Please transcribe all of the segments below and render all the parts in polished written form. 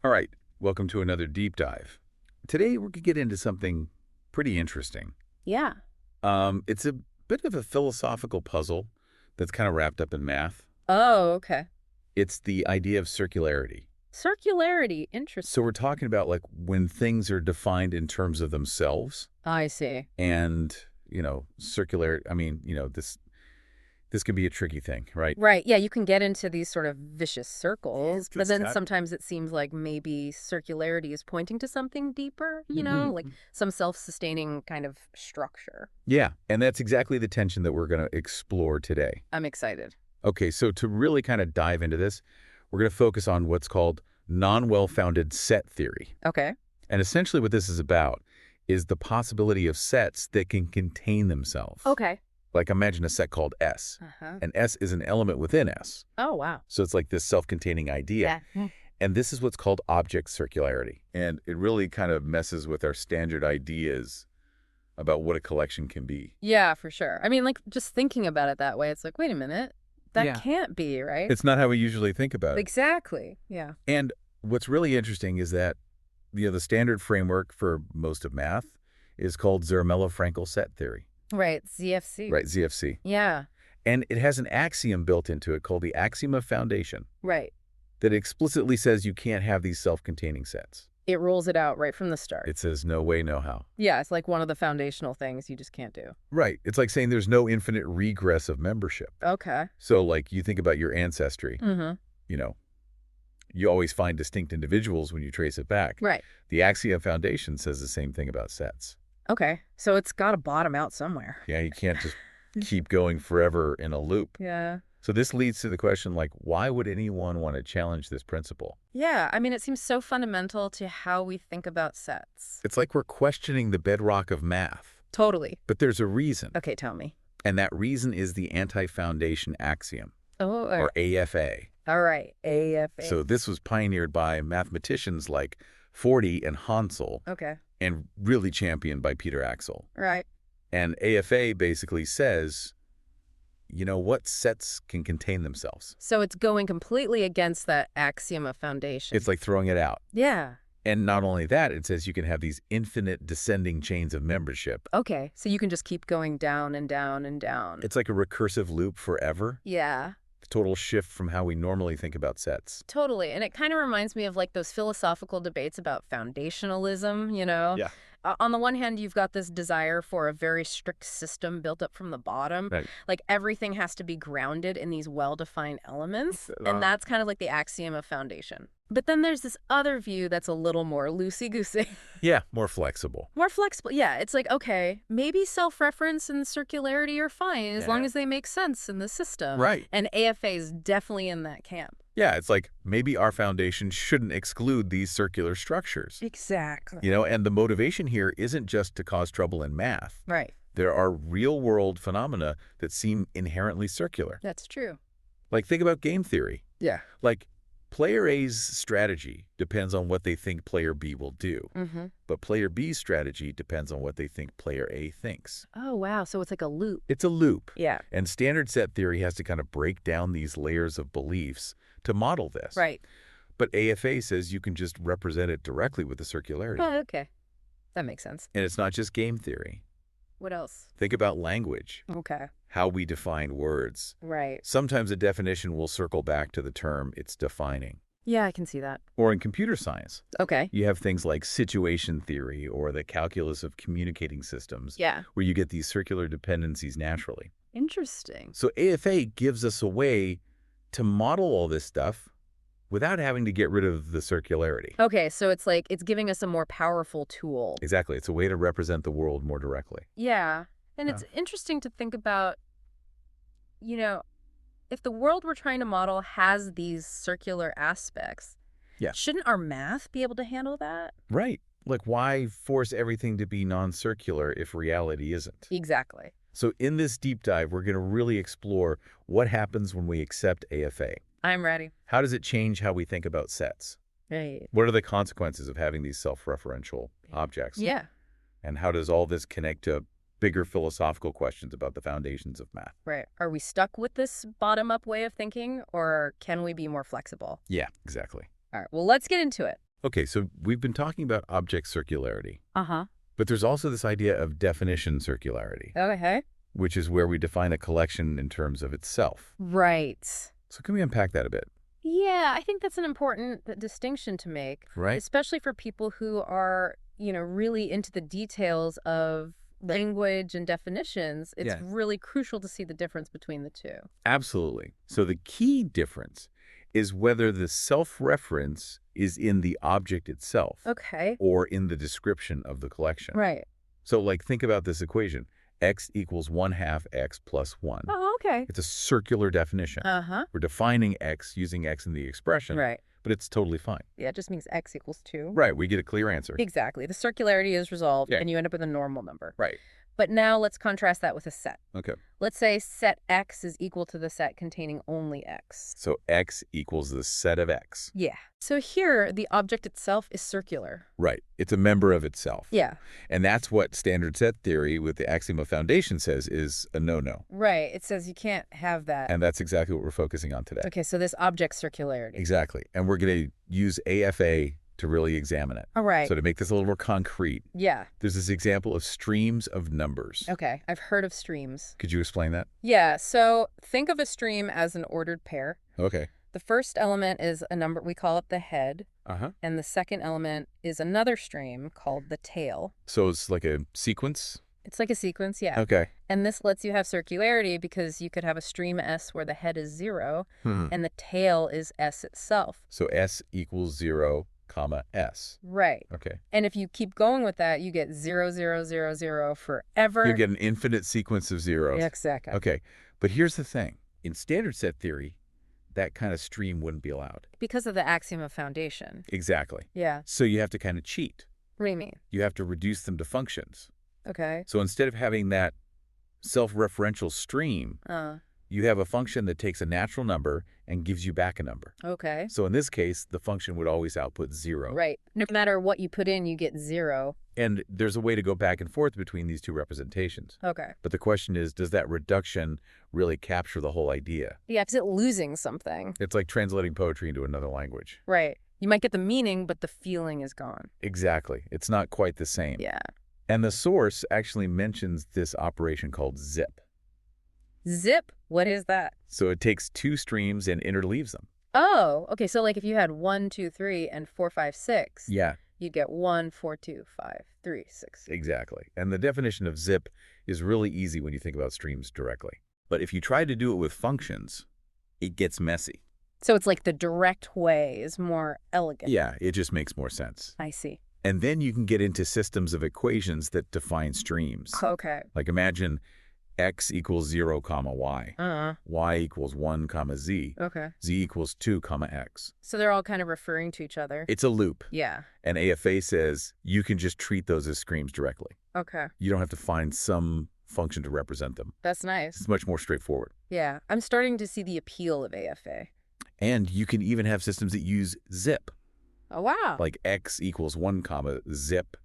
All right, welcome to another deep dive. Today we're going to get into something pretty interesting. Yeah. It's a bit of a philosophical puzzle that's kind of wrapped up in math. Oh, okay. It's the idea of circularity. Circularity. So Interesting. we're talking about like when things are defined in terms of themselves I see. and, circular, this can be a tricky thing, right? Right. Yeah, you can get into these sort of vicious circles, but It's then got sometimes it seems like maybe circularity is pointing to something deeper, like some self-sustaining kind of structure. Yeah, and that's exactly the tension that we're going to explore today. I'm excited. Okay, so to really kind of dive into this, we're going to focus on what's called non-well-founded set theory. Okay. And essentially what this is about is the possibility of sets that can contain themselves. Okay. Like imagine a set called S, Uh-huh. and S is an element within S. Oh, wow. So it's like this self-containing idea. Yeah. And this is what's called object circularity. And it really kind of messes with our standard ideas about what a collection can be. Yeah, for sure. I mean, like, just thinking about it that way, it's like, wait a minute. That Yeah. can't be, right? It's not how we usually think about it. Exactly. Yeah. And what's really interesting is that the standard framework for most of math is called Zermelo-Fraenkel set theory, Right. ZFC. right? ZFC. Yeah. And it has an axiom built into it called the axiom of foundation Right. that explicitly says you can't have these self-containing sets. It rules it out right from the start. It says no way, no how. Yeah, it's like one of the foundational things you just can't do. Right. It's like saying there's no infinite regress of membership. Okay. So like you think about your ancestry, Mm-hmm. you know, you always find distinct individuals when you trace it back. Right. The axiom of foundation says the same thing about sets. Okay. So it's got to bottom out somewhere. Yeah, you can't just keep going forever in a loop. Yeah. So this leads to the question, like, why would anyone want to challenge this principle? Yeah. I mean, it seems so fundamental to how we think about sets. It's like we're questioning the bedrock of math. Totally. But there's a reason. Okay, tell me. And that reason is the anti-foundation axiom, Oh, or AFA. all right. AFA. So this was pioneered by mathematicians like Forty and Hansel, Okay. and really championed by Peter Axel. Right. And AFA basically says, what sets can contain themselves? So it's going completely against that axiom of foundation. It's like throwing it out. Yeah. And not only that, it says you can have these infinite descending chains of membership. Okay. So you can just keep going down and down and down. It's like a recursive loop forever. Yeah. Total shift from how we normally think about sets. Totally. And it kind of reminds me of like those philosophical debates about foundationalism. Yeah. On the one hand, you've got this desire for a very strict system built up from the bottom. Right. Like everything has to be grounded in these well-defined elements. And that's kind of like the axiom of foundation. But then there's this other view that's a little more loosey-goosey. Yeah, more flexible. More flexible. Yeah, it's like, okay, maybe self-reference and circularity are fine as long as they make sense in the system. Right. And AFA is definitely in that camp. Yeah, it's like maybe our foundation shouldn't exclude these circular structures. Exactly. And the motivation here isn't just to cause trouble in math. Right. There are real-world phenomena that seem inherently circular. That's true. Like think about game theory. Yeah. Like player A's strategy depends on what they think player B will do. Mm-hmm. But player B's strategy depends on what they think player A thinks. Oh, wow. So it's like a loop. It's a loop. Yeah. And standard set theory has to kind of break down these layers of beliefs to model this. Right. But AFA says you can just represent it directly with the circularity. Oh, okay. That makes sense. And it's not just game theory. What else? Think about language, Okay. how we define words. Right. Sometimes a definition will circle back to the term it's defining. Yeah, I can see that. Or in computer science, Okay. you have things like situation theory or the calculus of communicating systems, Yeah. where you get these circular dependencies naturally. Interesting. So AFA gives us a way to model all this stuff without having to get rid of the circularity. Okay, so it's like it's giving us a more powerful tool. Exactly. It's a way to represent the world more directly. Yeah. And it's interesting to think about, if the world we're trying to model has these circular aspects, Yeah. shouldn't our math be able to handle that? Right. Like, why force everything to be non-circular if reality isn't? Exactly. So in this deep dive, we're going to really explore what happens when we accept AFA. I'm ready. How does it change how we think about sets? Right. What are the consequences of having these self-referential objects? Yeah. And how does all this connect to bigger philosophical questions about the foundations of math? Right. Are we stuck with this bottom-up way of thinking, or can we be more flexible? Yeah, exactly. All right. Well, let's get into it. Okay, so we've been talking about object circularity, Uh-huh. but there's also this idea of definition circularity, Okay. which is where we define a collection in terms of itself. Right. So can we unpack that a bit? Yeah, I think that's an important distinction to make, Right? especially for people who are, really into the details of language and definitions. It's Yeah. really crucial to see the difference between the two. Absolutely. So the key difference is whether the self-reference is in the object itself Okay. or in the description of the collection. Right. So like think about this equation. X equals 1/2 x plus 1. Oh, okay. It's a circular definition. Uh-huh. We're defining x using x in the expression, Right. but it's totally fine. Yeah, it just means x equals 2. Right, we get a clear answer. Exactly. The circularity is resolved, Yeah. and you end up with a normal number. Right. But now let's contrast that with a set. Okay. Let's say set X is equal to the set containing only X. So x equals the set of x. Yeah. So here, the object itself is circular. Right. It's a member of itself. Yeah. And that's what standard set theory with the axiom of foundation says is a no-no. Right. It says you can't have that. And that's exactly what we're focusing on today. Okay, so this object circularity. Exactly. And we're going to use AFA to really examine it. All right. So to make this a little more concrete, Yeah. there's this example of streams of numbers. Okay. I've heard of streams. Could you explain that? Yeah. So think of a stream as an ordered pair. Okay. The first element is a number, we call it the head. Uh-huh. And the second element is another stream called the tail. So it's like a sequence? It's like a sequence, yeah. Okay. And this lets you have circularity because you could have a stream S where the head is 0 and the tail is S itself. So S equals 0, comma S. Right. Okay. And if you keep going with that, you get 0, 0, 0, 0 forever. You get an infinite sequence of zeros. Exactly. Okay. But here's the thing. In standard set theory, that kind of stream wouldn't be allowed. Because of the axiom of foundation. Exactly. Yeah. So you have to kind of cheat. What do you mean? You have to reduce them to functions. Okay. So instead of having that self-referential stream, you have a function that takes a natural number and gives you back a number. Okay. So in this case, the function would always output 0. Right. No matter what you put in, you get 0. And there's a way to go back and forth between these two representations. Okay. But the question is, does that reduction really capture the whole idea? Yeah, is it losing something? It's like translating poetry into another language. Right. You might get the meaning, but the feeling is gone. Exactly. It's not quite the same. Yeah. And the source actually mentions this operation called zip. Zip? What is that? So it takes two streams and interleaves them. Oh, okay. So like if you had 1, 2, 3, and 4, 5, 6, Yeah, you'd get 1, 4, 2, 5, 3, 6. exactly. And the definition of zip is really easy when you think about streams directly. But if you try to do it with functions, it gets messy. So it's like the direct way is more elegant. Yeah, it just makes more sense. I see. And then you can get into systems of equations that define streams. Okay. Like imagine x equals 0, comma y. Uh-huh. Y equals 1, comma z. Okay. Z equals 2, comma x. So they're all kind of referring to each other. It's a loop. Yeah. And AFA says you can just treat those as streams directly. Okay. You don't have to find some function to represent them. That's nice. It's much more straightforward. Yeah. I'm starting to see the appeal of AFA. And you can even have systems that use zip. Oh, wow. Like x equals 1, comma zip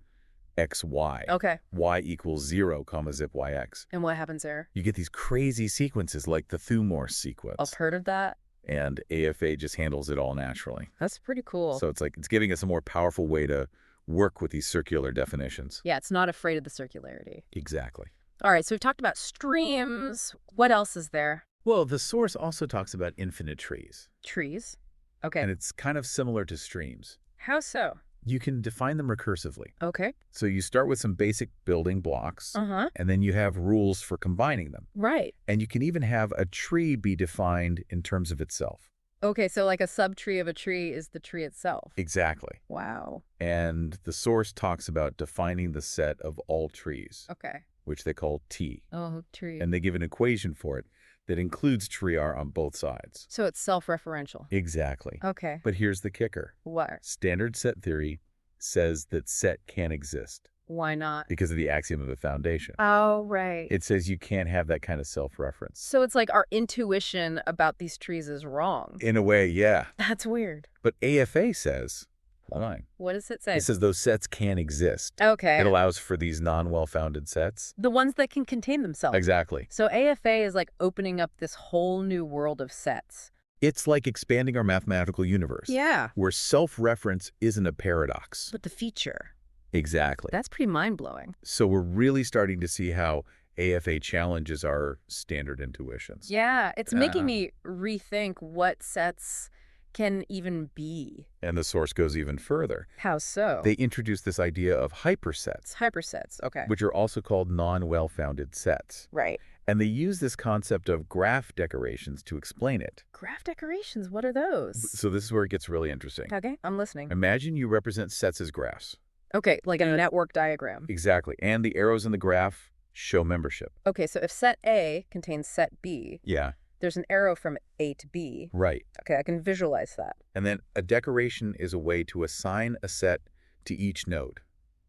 xy. Okay. Y equals 0, comma zip yx. And what happens there? You get these crazy sequences like the Thue-Morse sequence. I've heard of that. And AFA just handles it all naturally. That's pretty cool. So it's like it's giving us a more powerful way to work with these circular definitions. Yeah, it's not afraid of the circularity. Exactly. All right, so we've talked about streams. What else is there? Well, the source also talks about infinite trees. Trees. Okay. And it's kind of similar to streams. How so? You can define them recursively. Okay. So you start with some basic building blocks, Uh-huh. and then you have rules for combining them. Right. And you can even have a tree be defined in terms of itself. Okay, so like a subtree of a tree is the tree itself. Exactly. Wow. And the source talks about defining the set of all trees, Okay. which they call T. Oh, tree. And they give an equation for it that includes tree R on both sides. So it's self-referential. Exactly. Okay. But here's the kicker. What? Standard set theory says that set can't exist Why not? because of the axiom of the foundation. Oh, right. It says you can't have that kind of self-reference. So it's like our intuition about these trees is wrong. In a way, yeah. That's weird. But AFA says, fine. What does it say? It says those sets can exist. Okay. It allows for these non-well-founded sets. The ones that can contain themselves. Exactly. So AFA is like opening up this whole new world of sets. It's like expanding our mathematical universe. Yeah. Where self-reference isn't a paradox. But the feature. Exactly. That's pretty mind-blowing. So we're really starting to see how AFA challenges our standard intuitions. Yeah, it's making me rethink what sets can even be. And the source goes even further. How so? They introduce this idea of hypersets. Hypersets, okay. Which are also called non-wellfounded sets. Right. And they use this concept of graph decorations to explain it. Graph decorations, what are those? So this is where it gets really interesting. Okay, I'm listening. Imagine you represent sets as graphs. Okay, like a network diagram. Exactly. And the arrows in the graph show membership. Okay, so if set A contains set B, yeah, there's an arrow from A to B. Right. Okay, I can visualize that. And then a decoration is a way to assign a set to each node.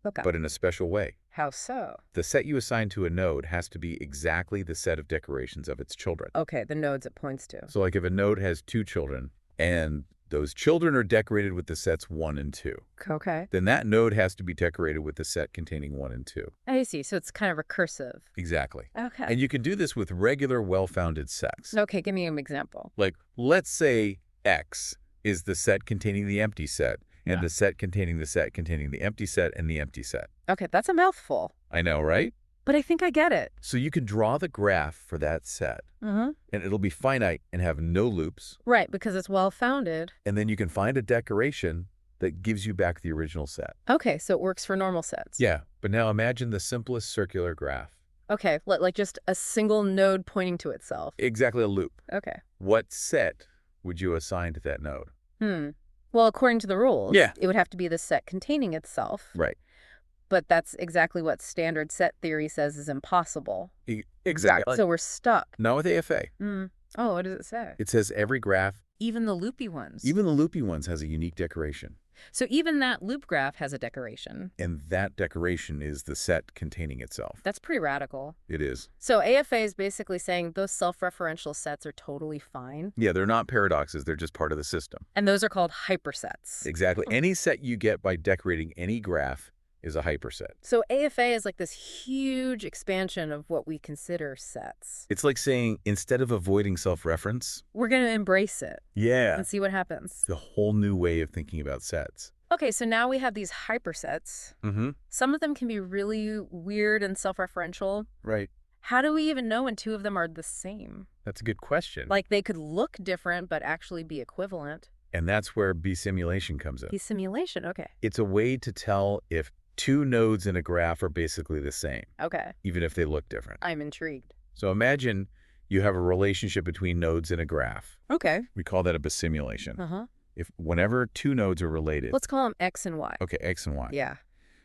Okay. But in a special way. How so? The set you assign to a node has to be exactly the set of decorations of its children. Okay, the nodes it points to. So like if a node has 2 children and those children are decorated with the sets 1 and 2. Okay. Then that node has to be decorated with the set containing 1 and 2. I see. So it's kind of recursive. Exactly. Okay. And you can do this with regular well-founded sets. Okay, give me an example. Like, let's say X is the set containing the empty set, and the set containing the empty set and the empty set. Okay, that's a mouthful. I know, right? But I think I get it. So you can draw the graph for that set, and it'll be finite and have no loops. Right, because it's well-founded. And then you can find a decoration that gives you back the original set. Okay, so it works for normal sets. Yeah, but now imagine the simplest circular graph. Okay, like just a single node pointing to itself. Exactly, a loop. Okay. What set would you assign to that node? Well, according to the rules, Yeah. it would have to be the set containing itself. Right. But that's exactly what standard set theory says is impossible. Exactly. So we're stuck. Not with AFA. Oh, what does it say? It says every graph, Even the loopy ones. even the loopy ones, has a unique decoration. So even that loop graph has a decoration. And that decoration is the set containing itself. That's pretty radical. It is. So AFA is basically saying those self-referential sets are totally fine. Yeah, they're not paradoxes. They're just part of the system. And those are called hypersets. Exactly. Any set you get by decorating any graph is a hyperset. So AFA is like this huge expansion of what we consider sets. It's like saying, instead of avoiding self-reference, We're going to embrace it yeah, and see what happens. the whole new way of thinking about sets. Okay, so now we have these hypersets. Some of them can be really weird and self-referential. Right. How do we even know when two of them are the same? That's a good question. Like they could look different but actually be equivalent. And that's where B-simulation comes in. B-simulation, okay. It's a way to tell if 2 nodes in a graph are basically the same, Okay, even if they look different. I'm intrigued. So imagine you have a relationship between nodes in a graph. Okay. We call that a B-simulation. Uh-huh. If whenever 2 nodes are related, Let's call them X and Y. okay, X and Y, Yeah.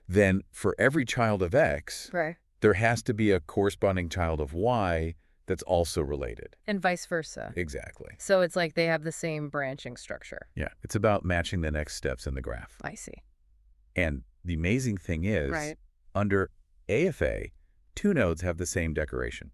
then for every child of X, Right. there has to be a corresponding child of Y that's also related. And vice versa. Exactly. So it's like they have the same branching structure. Yeah. It's about matching the next steps in the graph. I see. And the amazing thing is, Right. under AFA, 2 nodes have the same decoration.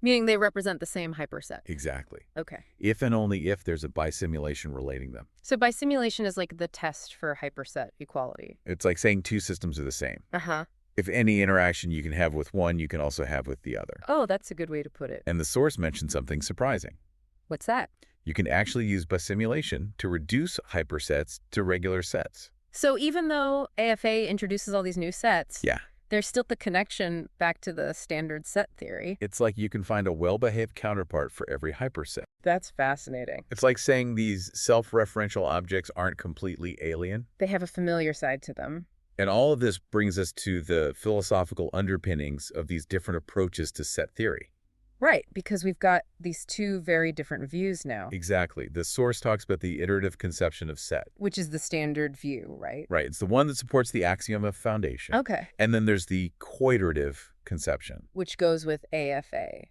Meaning they represent the same hyperset. Exactly. Okay. If and only if there's a bisimulation relating them. So bisimulation is like the test for hyperset equality. It's like saying 2 systems are the same. Uh-huh. If any interaction you can have with one, you can also have with the other. Oh, that's a good way to put it. And the source mentioned something surprising. What's that? You can actually use bisimulation to reduce hypersets to regular sets. So even though AFA introduces all these new sets, Yeah. there's still the connection back to the standard set theory. It's like you can find a well-behaved counterpart for every hyperset. That's fascinating. It's like saying these self-referential objects aren't completely alien. They have a familiar side to them. And all of this brings us to the philosophical underpinnings of these different approaches to set theory. Right, because we've got these two very different views now, Exactly. The source talks about the iterative conception of set. which is the standard view, right? Right. It's the one that supports the axiom of foundation. Okay. And then there's the coiterative conception. Which goes with AFA.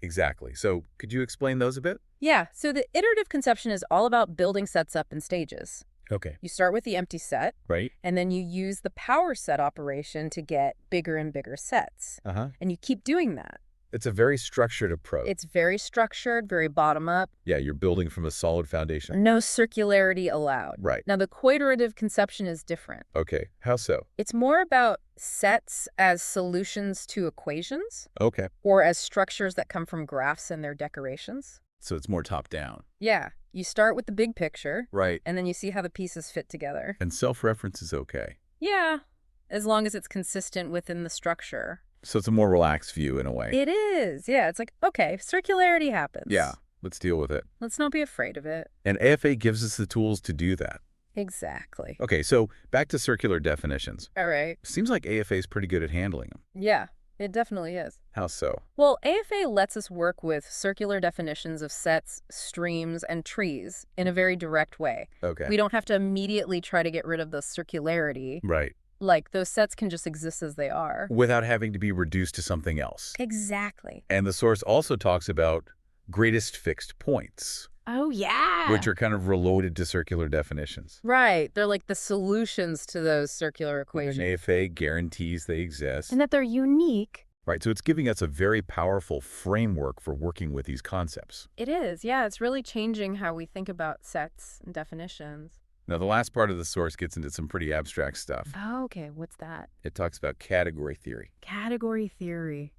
Exactly. So could you explain those a bit? Yeah, so the iterative conception is all about building sets up in stages. Okay. You start with the empty set, Right? and then you use the power set operation to get bigger and bigger sets. Uh-huh. And you keep doing that. It's a very structured approach. It's very structured, very bottom-up. Yeah, you're building from a solid foundation. No circularity allowed. Right. Now, the coiterative conception is different. Okay. How so? It's more about sets as solutions to equations Okay. or as structures that come from graphs and their decorations. So it's more top down. Yeah. You start with the big picture, Right. and then you see how the pieces fit together. And self-reference is okay. Yeah, as long as it's consistent within the structure. So it's a more relaxed view in a way. It is. Yeah, it's like, okay, circularity happens. Yeah, let's deal with it. Let's not be afraid of it. And AFA gives us the tools to do that. Exactly. Okay, so back to circular definitions. All right. Seems like AFA is pretty good at handling them. Yeah, it definitely is. How so? Well, AFA lets us work with circular definitions of sets, streams, and trees in a very direct way. Okay. We don't have to immediately try to get rid of the circularity. Right. Like, those sets can just exist as they are. Without having to be reduced to something else. Exactly. And the source also talks about greatest fixed points, Oh, yeah. which are kind of related to circular definitions. Right. They're like the solutions to those circular And equations. AFA guarantees they exist. And that they're unique. Right, so it's giving us a very powerful framework for working with these concepts. It is. Yeah, it's really changing how we think about sets and definitions. Now, the last part of the source gets into some pretty abstract stuff. Oh, okay. What's that? It talks about category theory. Category theory.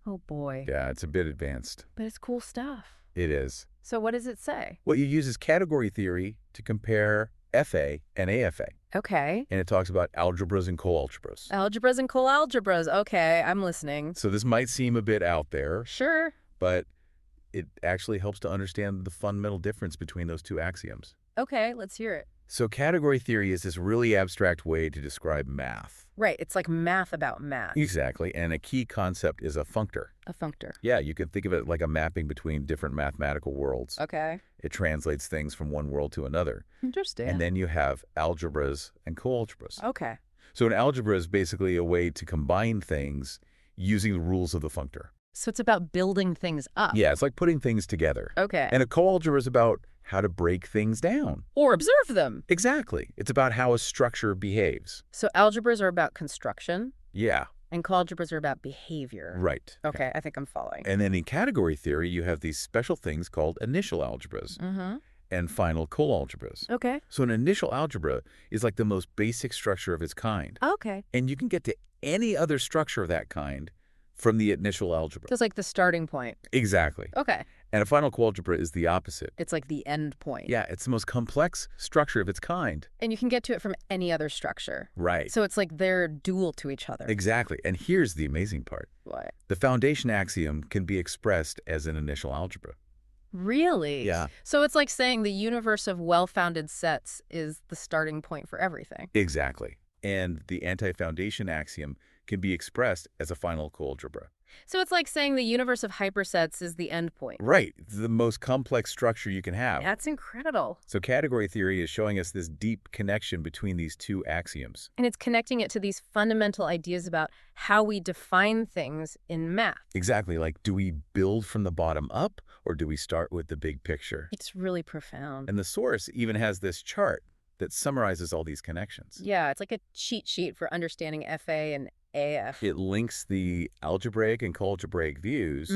Oh, boy. Yeah, it's a bit advanced. But it's cool stuff. It is. So what does it say? What you use is category theory to compare FA and AFA. Okay. And it talks about algebras and coalgebras. Algebras and coalgebras. Okay, I'm listening. So this might seem a bit out there, Sure. but it actually helps to understand the fundamental difference between those two axioms. Okay, let's hear it. So category theory is this really abstract way to describe math. Right, it's like math about math. Exactly, and a key concept is a functor. A functor. Yeah, you could think of it like a mapping between different mathematical worlds. Okay. It translates things from one world to another. Interesting. And then you have algebras and coalgebras. Okay. So an algebra is basically a way to combine things using the rules of the functor. So it's about building things up. Yeah, it's like putting things together. Okay. And a coalgebra is about how to break things down. Or observe them. Exactly. It's about how a structure behaves. So algebras are about construction, Yeah, and coalgebras are about behavior. right. Okay, I think I'm following. And then in category theory, you have these special things called initial algebras Mm-hmm. and final coalgebras. Okay. So an initial algebra is like the most basic structure of its kind. Okay. And you can get to any other structure of that kind from the initial algebra. So it's like the starting point. Exactly. Okay. And a final coalgebra is the opposite. It's like the end point. Yeah, it's the most complex structure of its kind. And you can get to it from any other structure. Right. So it's like they're dual to each other. Exactly. And here's the amazing part. What? The foundation axiom can be expressed as an initial algebra. Really? Yeah. So it's like saying the universe of well-founded sets is the starting point for everything. Exactly. And the anti-foundation axiom can be expressed as a final coalgebra. So it's like saying the universe of hypersets is the end point. Right. It's the most complex structure you can have. That's incredible. So category theory is showing us this deep connection between these two axioms. And it's connecting it to these fundamental ideas about how we define things in math. Exactly. Like, do we build from the bottom up or do we start with the big picture? It's really profound. And the source even has this chart that summarizes all these connections. Yeah, it's like a cheat sheet for understanding FA and AF. It links the algebraic and coalgebraic views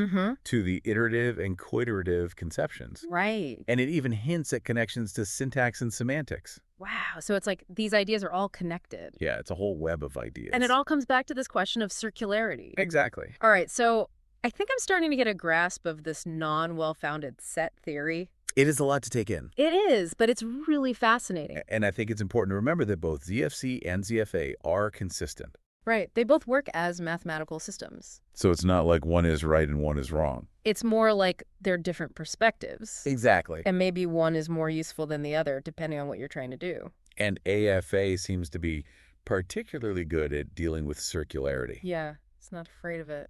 to the iterative and coiterative conceptions. Right. And it even hints at connections to syntax and semantics. Wow. So it's like these ideas are all connected. Yeah, it's a whole web of ideas. And it all comes back to this question of circularity. Exactly. All right, so I think I'm starting to get a grasp of this non-well-founded set theory. It is a lot to take in. It is, but it's really fascinating. And I think it's important to remember that both ZFC and ZFA are consistent. Right. They both work as mathematical systems. So it's not like one is right and one is wrong. It's more like they're different perspectives. Exactly. And maybe one is more useful than the other, depending on what you're trying to do. And AFA seems to be particularly good at dealing with circularity. Yeah, it's not afraid of it.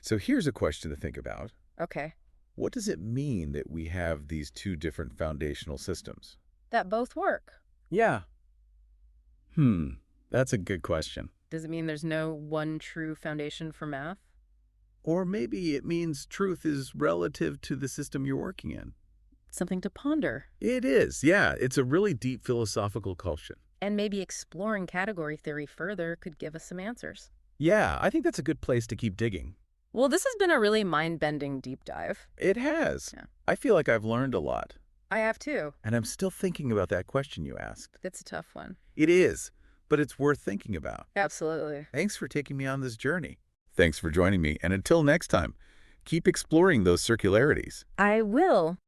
So here's a question to think about. Okay. What does it mean that we have these two different foundational systems? That both work. Yeah. That's a good question. Does it mean there's no one true foundation for math? Or maybe it means truth is relative to the system you're working in. Something to ponder. It is, yeah. It's a really deep philosophical question. And maybe exploring category theory further could give us some answers. Yeah, I think that's a good place to keep digging. Well, this has been a really mind-bending deep dive. It has. Yeah. I feel like I've learned a lot. I have too. And I'm still thinking about that question you asked. That's a tough one. It is, but it's worth thinking about. Absolutely. Thanks for taking me on this journey. Thanks for joining me, and until next time, keep exploring those circularities. I will.